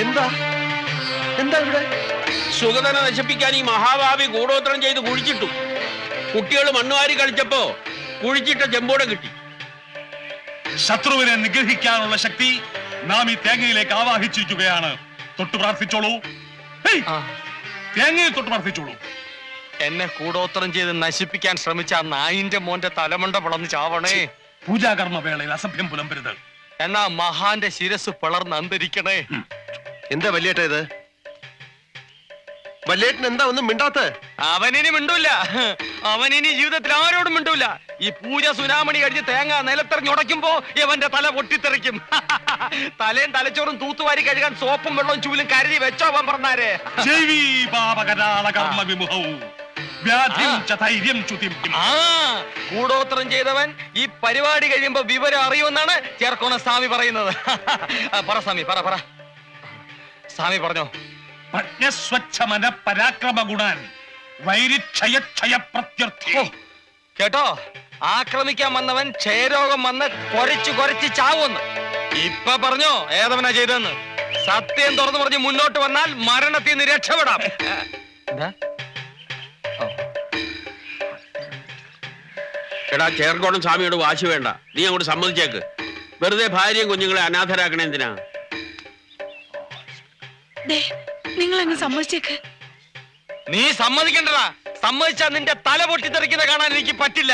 എന്താ എന്താ ഇവിടെ? സുഗതനെ നശിപ്പിക്കാൻ ഈ മഹാഭാവി കൂടോത്രം ചെയ്ത് കുഴിച്ചിട്ടു. കുട്ടികൾ മണ്ണുവാരി കളിച്ചപ്പോ കുഴിച്ചിട്ട ചെമ്പോടെ കിട്ടി. ശത്രുവിനെ നിഗ്രഹിക്കാനുള്ള ശക്തി നാം ഈ തേങ്ങയിലേക്ക് ആവാഹിച്ചിരിക്കുകയാണ്. തൊട്ടു പ്രാർത്ഥിച്ചോളൂ. തേങ്ങയെ തൊട്ട് പ്രാർത്ഥിച്ചോളൂ. എന്നെ കൂടോത്രം ചെയ്ത് നശിപ്പിക്കാൻ ശ്രമിച്ച നായിന്റെ മോന്റെ തലമണ്ട പിളർന്ന് ചാവണേ. പൂജാകർമ്മ വേളയിൽ അസഭ്യം പുലമ്പരുത്. എന്നാ മഹാന്റെ ശിരസ് പിളർന്ന് അന്തരിക്കണേ. എന്താ വല്യേട്ട ഇത്? വല്യേട്ടൻ എന്താ ഒന്നും മിണ്ടാത്ത? അവനിനി മിണ്ടൂല. അവനിനി ജീവിതത്തിൽ ആരോടും മിണ്ടൂല. ഈ പൂജ സുനാമണി കഴിഞ്ഞ് തേങ്ങ നിലത്തെറിഞ്ഞുടയ്ക്കുമ്പോ ഇവന്റെ തല പൊട്ടിത്തെറിക്കും. തലയും തലച്ചോറും തൂത്തുവാരി കഴുകാൻ സോപ്പും വെള്ളവും ചൂലും കരുതി വെച്ചോ അവൻ പറഞ്ഞാരെ. കൂടോത്രം ചെയ്തവൻ ഈ പരിപാടി കഴിയുമ്പോ വിവരം അറിയുമെന്നാണ് ചേർക്കോണ സ്വാമി പറയുന്നത്. പറ സ്വാമി, പറ പറ സ്വാമി പറഞ്ഞോ. പ്രജ്ഞസ്വച്ഛമന പരാക്രമ ഗുണാൻ വൈരിക്ഷയ പ്രത്യർത്ഥി. കേട്ടോ, ആക്രമിക്കാൻ വന്നവൻ ക്ഷയരോഗം വന്ന് കൊരച്ചു ചാവുമെന്ന്. ഇപ്പൊ പറഞ്ഞോ ഏതവനാ ചെയ്തെന്ന്. സത്യം തുറന്നു പറഞ്ഞ് മുന്നോട്ട് വന്നാൽ മരണത്തിൽ നിന്ന് രക്ഷപ്പെടാം. എടാ, ചേർക്കോണം സ്വാമിയോട് വാശി വേണ്ട. നീ അങ്ങോട്ട് സമ്മതിച്ചേക്ക്. വെറുതെ ഭാര്യയും കുഞ്ഞുങ്ങളെ അനാഥരാക്കണേ എന്തിനാ? നിങ്ങൾ അങ്ങ് സമ്മതിച്ചേക്ക്. നീ സമ്മതിക്കണ്ടടാ. സമ്മതിച്ചാ നിന്റെ തല പൊട്ടിത്തെറിക്കുന്ന കാണാൻ എനിക്ക് പറ്റില്ല.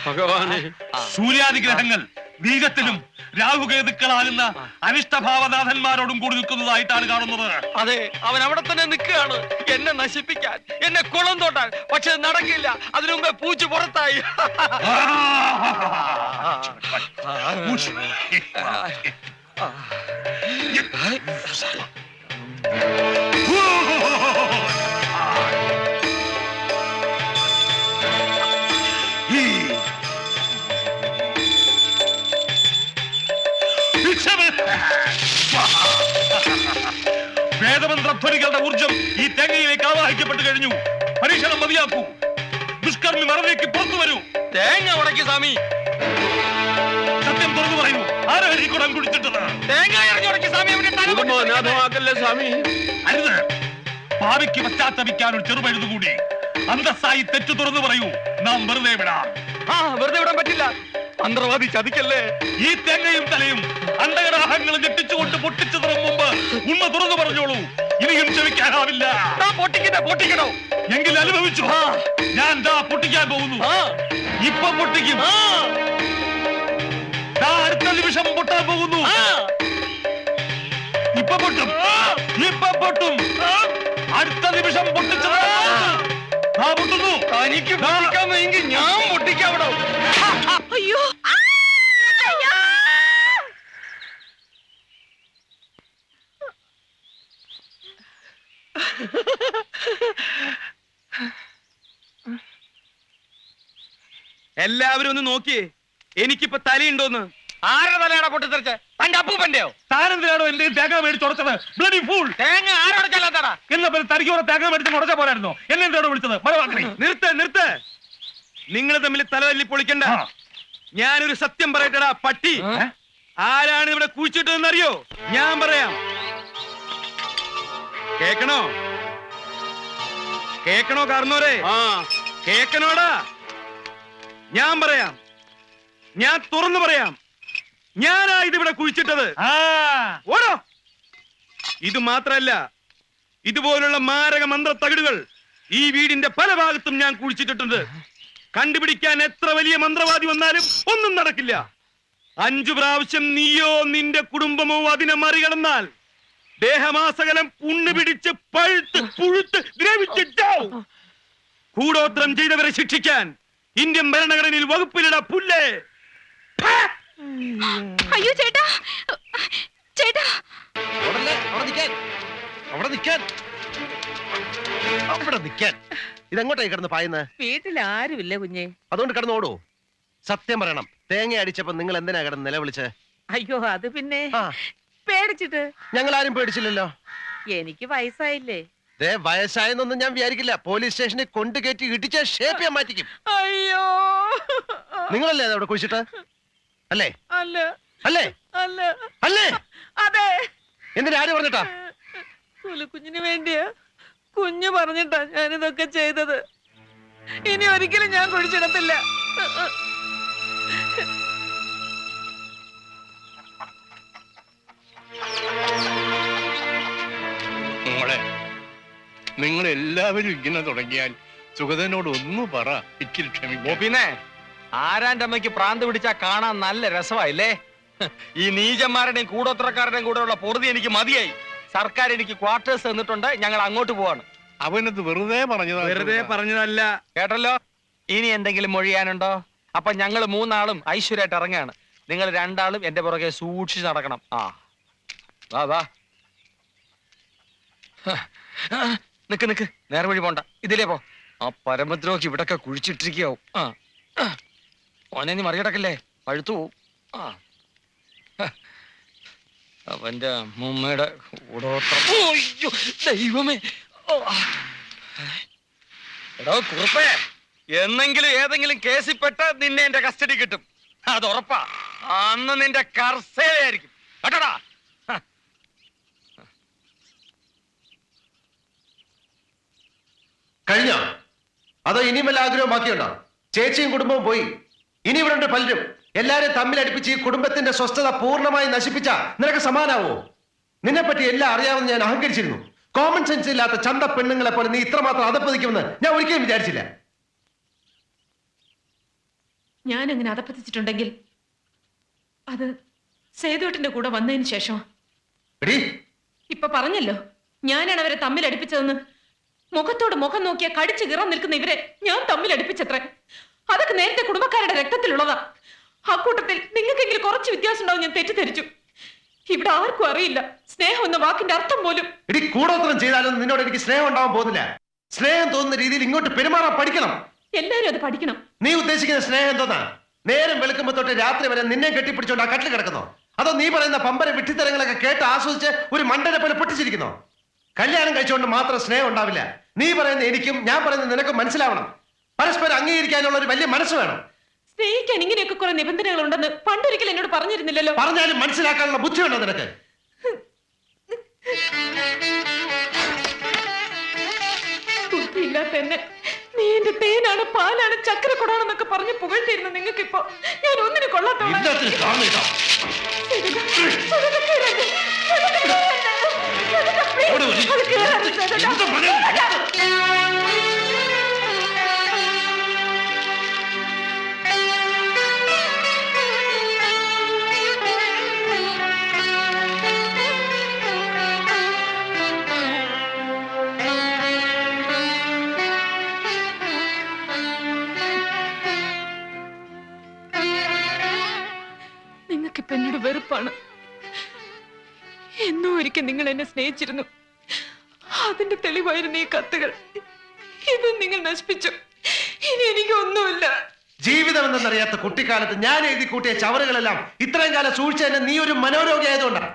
ഭഗവാനെ, സൂര്യാദിഗ്രഹങ്ങൾ വീരത്തിലും രാഹുകേതുക്കളാകുന്ന അനിഷ്ടഭാവനാഥന്മാരോടും കൂടി നിൽക്കുന്നതായിട്ടാണ് കാണുന്നത്. അതെ, അവൻ അവിടെ തന്നെ നിൽക്കുകയാണ് എന്നെ നശിപ്പിക്കാൻ, എന്നെ കുളം തോട്ടാൻ. പക്ഷെ നടക്കില്ല. അതിനു മുമ്പേ പൂച്ചു പുറത്തായി. വേദമന്ത്രധ്വനികളുടെ ഊർജം ഈ തേങ്ങയിലേക്ക് ആവാഹിക്കപ്പെട്ടു കഴിഞ്ഞു. പരീക്ഷണം മതിയാക്കൂ. ദുഷ്കർമ്മി മറവിലേക്ക് പുറത്തു വരൂ. തേങ്ങ ഉടക്കി സ്വാമി. സത്യം തുറന്നു പറയൂ. ആരാണ് ഈ കുടം കുടിച്ചിട്ടത്? തേങ്ങ ഇറങ്ങി സ്വാമി. അനാഥമാക്കല്ലേ സ്വാമി. അരുത്. ഭാവിക്ക് പശ്ചാത്തപിക്കാൻ ഒരു ചെറുപഴുതുകൂടി. അന്തസ്സായി തെറ്റു തുറന്നു പറയൂ. നാം വെറുതെ വിടാം. വെറുതെ വിടാൻ പറ്റില്ല. മന്ത്രവാദി ചതിക്കല്ലേ. ഈ തേങ്ങയും തലയും അണ്ടകടാഹങ്ങളും ഞെട്ടിച്ചുകൊണ്ട് പൊട്ടിച്ചു തുറന്നു മുമ്പ് ഉണ്മ തുറന്നു പറഞ്ഞോളൂ. ഇനിയും ക്ഷമിക്കാനാവില്ല. പൊട്ടിക്കണോ? എങ്കിൽ അനുഭവിച്ചു. ഞാൻ പൊട്ടിക്കാൻ പോകുന്നു. ഇപ്പൊ പൊട്ടിക്കും. അടുത്ത നിമിഷം പൊട്ടാൻ പോകുന്നു. ഇപ്പൊ പൊട്ടും. അടുത്ത നിമിഷം പൊട്ടിച്ചു പൊട്ടുന്നു. തനിക്ക് പൊട്ടിക്കാമെങ്കിൽ ഞാൻ പൊട്ടിക്കാവിടോ. അയ്യോ, എല്ലാവരും ഒന്ന് നോക്കിയേ. എനിക്കിപ്പോ തലയുണ്ടോന്ന്. ആരുടെ തലയാണോ പൊട്ടിത്തെറിച്ച? തന്റെ അപ്പൂപ്പന്റെയോ? താനെന്തിനാണോ എന്റെ തേങ്ങ മേടിച്ചുടച്ചത്? Bloody fool. തേങ്ങ ആരോടച്ചാലാ? എന്നാ തനിക്ക് തേങ്ങ മേടിച്ച് ഉടച്ച പോരായിരുന്നോ? എന്നെ എന്താണ് വിളിച്ചത്? നിർത്ത്. നിങ്ങൾ തമ്മിൽ തലതല്ലി പൊളിക്കണ്ട. ഞാനൊരു സത്യം പറയട്ടെടാ പട്ടി. ആരാണ് ഇവിടെ കുഴിച്ചിട്ടതെന്നറിയോ? ഞാൻ പറയാം. കേക്കണോ കാർന്നോരെ? കേക്കണോടാ? ഞാൻ പറയാം. ഞാൻ തുറന്നു പറയാം. ഞാനാ ഇതിവിടെ കുഴിച്ചിട്ടത്. ഓടോ. ഇത് മാത്രല്ല, ഇതുപോലുള്ള മാരക മന്ത്ര തകിടുകൾ ഈ വീടിന്റെ പല ഭാഗത്തും ഞാൻ കുഴിച്ചിട്ടിട്ടുണ്ട്. കണ്ടുപിടിക്കാൻ എത്ര വലിയ മന്ത്രവാദി വന്നാലും ഒന്നും നടക്കില്ല. 5 പ്രാവശ്യം നീയോ നിന്റെ കുടുംബമോ അതിനെ മറികടന്നാൽ ദേഹമാസകലം പുണ്ണ് പിടിച്ച് പഴുത്ത് പുഴുത്ത് ദ്രവിച്ചിട്ടാവും. കൂടോത്രം ചെയ്തവരെ ശിക്ഷിക്കാൻ ഇന്ത്യൻ ഭരണഘടനയിൽ വകുപ്പിലിട പുല്ലേ. അയ്യോ ചേട്ടാ, അവിടെ നിൽക്കാൻ അവിടെ നിൽക്കാൻ ഇതെങ്ങോട്ടായി കിടന്ന് പായുന്നത്? വീട്ടിൽ ആരുമില്ല കുഞ്ഞെ. അതുകൊണ്ട് കിടന്നോടൂ. സത്യം പറയണം, തേങ്ങ അടിച്ചപ്പോ നിങ്ങൾ എന്തിനാ കിടന്ന് നിലവിളിച്ച്? അയ്യോ അത് പിന്നെ ആ, പേടിച്ചിട്ട്. ഞങ്ങൾ ആരും പേടിച്ചില്ലല്ലോ. എനിക്ക് വയസ്സായില്ലേ. ദേ, വയസ്സായെന്നൊന്നും ഞാൻ വിചാരിക്കില്ല. പോലീസ് സ്റ്റേഷനിൽ കൊണ്ടു കയറ്റി ഇടിച്ച ഷേപ്പ് ഞാൻ മാറ്റിക്കും. അയ്യോ നിങ്ങളല്ലേ അത് അവിടെ കുഴിച്ചിട്ട്? അല്ലേ അല്ല അല്ലേ അല്ല അല്ലേ? അതെ. എന്തിനാ ആര് പറഞ്ഞിട്ടാ? കുഞ്ഞിന് വേണ്ടിയാ. കുഞ്ഞു പറഞ്ഞിട്ടാ ഞാനിതൊക്കെ ചെയ്തത്. ഇനി ഒരിക്കലും ഞാൻ കുഴിച്ചിടത്തില്ല. മോളെ, നിങ്ങൾ എല്ലാവരും ഇങ്ങനെ തുടങ്ങിയാൽ സുഗതനോട് ഒന്ന് പറ, ഇച്ചിരി ക്ഷമിക്കും. പിന്നെ ആരാന്റെ അമ്മയ്ക്ക് പ്രാന്ത് പിടിച്ചാ കാണാൻ നല്ല രസമായില്ലേ? ഈ നീചന്മാരുടെയും കൂടോത്രക്കാരുടെയും കൂടെയുള്ള പൊറുതി എനിക്ക് മതിയായി. സർക്കാർ എനിക്ക് ക്വാർട്ടേഴ്സ് തന്നിട്ടുണ്ട്. ഞങ്ങൾ അങ്ങോട്ട് പോവാണ്. അവനത് വെറുതെ പറഞ്ഞതല്ല. കേട്ടല്ലോ? ഇനി എന്തെങ്കിലും മൊഴിയാനുണ്ടോ? അപ്പൊ ഞങ്ങൾ മൂന്നാളും ഐശ്വര്യമായിട്ട് ഇറങ്ങാണ്. നിങ്ങൾ രണ്ടാളും എന്റെ പുറകെ സൂക്ഷിച്ച് നടക്കണം. ആ വാ വാ. നിക്ക് നിക്ക്, നേരെ വഴി പോണ്ട, ഇതിലേ പോ. ആ പരമദ്രോഹി ഇവിടൊക്കെ കുഴിച്ചിട്ടിരിക്കാവും. ഓനെ നീ മറികടക്കല്ലേ, പഴുത്തു പോവും. അവന്റെ മുമ്മയുടെ ദൈവമേ. എടോ കുറുപ്പേ, എന്നെങ്കിലും ഏതെങ്കിലും കേസിൽപ്പെട്ട് നിന്നെ എന്റെ കസ്റ്റഡി കിട്ടും. അത് ഉറപ്പാ. അന്ന് നിന്റെ കർസേയായിരിക്കും കേട്ടോടാ. കഴിഞ്ഞോ? അതോ ഇനിയും വല്ല ആഗ്രഹവും ബാക്കിയുണ്ടോ? ചേച്ചിയും കുടുംബവും പോയി. ഇനി ഇവിടെ ഉണ്ട് പലരും. എല്ലാരും തമ്മിലടിപ്പിച്ച് ഈ കുടുംബത്തിന്റെ സ്വസ്ഥത പൂർണ്ണമായി നശിപ്പിച്ച നിനക്ക് സമാനാവോ? നിന്നെ പറ്റി എല്ലാം അറിയാമെന്ന് ഞാൻ അഹങ്കരിച്ചിരുന്നു. കോമൺ സെൻസ് ഇല്ലാത്ത ചന്ത പെണ്ണുങ്ങളെ പോലെ നീ ഇത്രമാത്രം അതപ്പതിക്കുമെന്ന് ഞാൻ ഒരിക്കലും വിചാരിച്ചില്ല. ഞാൻ അങ്ങനെ അതപ്പതിച്ചിട്ടുണ്ടെങ്കിൽ അത് സേതുവേട്ടന്റെ കൂടെ വന്നതിന് ശേഷം. എടീ, ഇപ്പൊ പറഞ്ഞല്ലോ, ഞാനാണ് അവരെ തമ്മിലടിപ്പിച്ചതെന്ന്. മുഖത്തോട് മുഖം നോക്കിയ കടിച്ചു കീറാൻ നിൽക്കുന്ന ഇവരെ ഞാൻ തമ്മിലടിപ്പിച്ചത്രേ. അതൊക്കെ നേരത്തെ കുടുംബക്കാരുടെ രക്തത്തിലുള്ളതാ. അക്കൂട്ടത്തിൽ നിങ്ങൾക്കെങ്കിലും കുറച്ച് വ്യത്യാസം ഉണ്ടാവും ഞാൻ തെറ്റിദ്ധരിച്ചു. ഇവിടെ ആർക്കും അറിയില്ല സ്നേഹം എന്ന വാക്കിന്റെ അർത്ഥം പോലും. എടി, കൂടോത്രം ചെയ്താലും നിന്നോട് എനിക്ക് സ്നേഹം ഉണ്ടാവാൻ പോകുന്നില്ല. സ്നേഹം തോന്നുന്ന രീതിയിൽ ഇങ്ങോട്ട് പെരുമാറാൻ പഠിക്കണം. എല്ലാരും അത് പഠിക്കണം. നീ ഉദ്ദേശിക്കുന്ന സ്നേഹം എന്തോന്നാ? നേരം വെളുക്കുമ്പോ തൊട്ട് രാത്രി വരെ നിന്നെ കെട്ടിപ്പിടിച്ചോണ്ട് ആ കട്ടിൽ കിടക്കുന്നോ? അതോ നീ പറയുന്ന പമ്പര വിട്ടിത്തരങ്ങളൊക്കെ കേട്ട് ആസ്വദിച്ച് ഒരു മണ്ടനെ പോലെ പൊട്ടിച്ചിരിക്കുന്നോ? കല്യാണം കഴിച്ചുകൊണ്ട് മാത്രം സ്നേഹം ഉണ്ടാവില്ല. നീ പറയുന്ന എനിക്കും ഞാൻ പറയുന്ന നിനക്കും മനസ്സിലാവണം. പരസ്പരം അംഗീകരിക്കാനുള്ള ഒരു വലിയ മനസ്സ് വേണം. സ്നേഹിക്കാൻ ഇങ്ങനെയൊക്കെ കുറെ നിബന്ധനകൾ ഉണ്ടെന്ന് പണ്ടൊരിക്കൽ എന്നോട് പറഞ്ഞിരുന്നില്ലല്ലോ. പറഞ്ഞാലും മനസ്സിലാക്കാനുള്ള ബുദ്ധി വേണോ നിനക്ക്? ബുദ്ധിയില്ലാത്ത എന്നെ നീ എന്റെ തേനാണ്, പാലാണ്, ചക്രക്കൊടാണെന്നൊക്കെ പറഞ്ഞ് പുകഴ്ത്തിരുന്ന നിങ്ങൾക്ക് ഇപ്പൊ ഞാൻ ഒന്നിനും കൊള്ളാത്തോളാം. നിങ്ങൾക്കിപ്പോ എന്നോട് വെറുപ്പാണ്. എന്നോ ഒരിക്കൽ നിങ്ങൾ എന്നെ സ്നേഹിച്ചിരുന്നു. അതിന്റെ തെളിവായിരുന്നു ഈ കത്തുകൾ. ഇത് നിങ്ങൾ നശിപ്പിച്ചു. ഇനി എനിക്കൊന്നുമില്ല. ജീവിതം എന്തെന്നറിയാത്ത കുട്ടിക്കാലത്ത് ഞാൻ എഴുതി കൂട്ടിയ ചവറുകളെല്ലാം ഇത്രയും കാലം സൂക്ഷിച്ചതിന് നീ ഒരു മനോരോഗി ആയതുകൊണ്ടാണ്.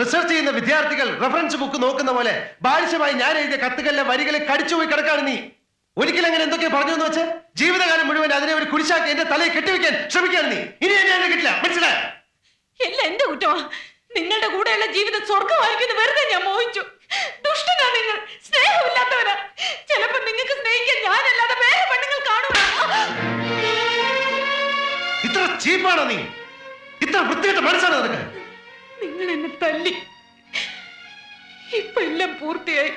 റിസർച്ച് ചെയ്യുന്ന വിദ്യാർത്ഥികൾ റെഫറൻസ് ബുക്ക് നോക്കുന്ന പോലെ ബാലിശമായി ഞാൻ എഴുതിയ കത്തുകളിലെ വരികളെ കടിച്ചുപോയി കിടക്കാണ് നീ. ഒരിക്കലും അങ്ങനെ എന്തൊക്കെ പറഞ്ഞു എന്ന് വെച്ച് ജീവിതകാലം മുഴുവൻ അതിനെ ഒരു കുരിശാക്കി എന്റെ തലയിൽ കെട്ടിവെക്കാൻ ശ്രമിക്കാണ് നീ. ഇനി എന്നെ കിട്ടില്ല, മനസ്സിലായോ? എല്ലാം എന്റെ കുറ്റമാ. നിങ്ങളുടെ കൂടെയുള്ള ജീവിതം സ്വർഗമായിരിക്കുന്നു വെറുതെ ഞാൻ മോഹിച്ചു. ദുഷ്ടനാ നിങ്ങൾ, സ്നേഹമില്ലാത്തവരാ. ചിലപ്പോ നിങ്ങൾക്ക് സ്നേഹിക്കാൻ ഞാനല്ലാതെ വേറെ പെണ്ണുങ്ങൾ കാണുക. ഇത്ര ചീപ്പാണോ നീ? ഇത്ര വൃത്തികെട്ട മനസ്സാണോ നിനക്ക്? നിങ്ങൾ എന്നെ തല്ലി. ഇപ്പൊ എല്ലാം പൂർത്തിയായി.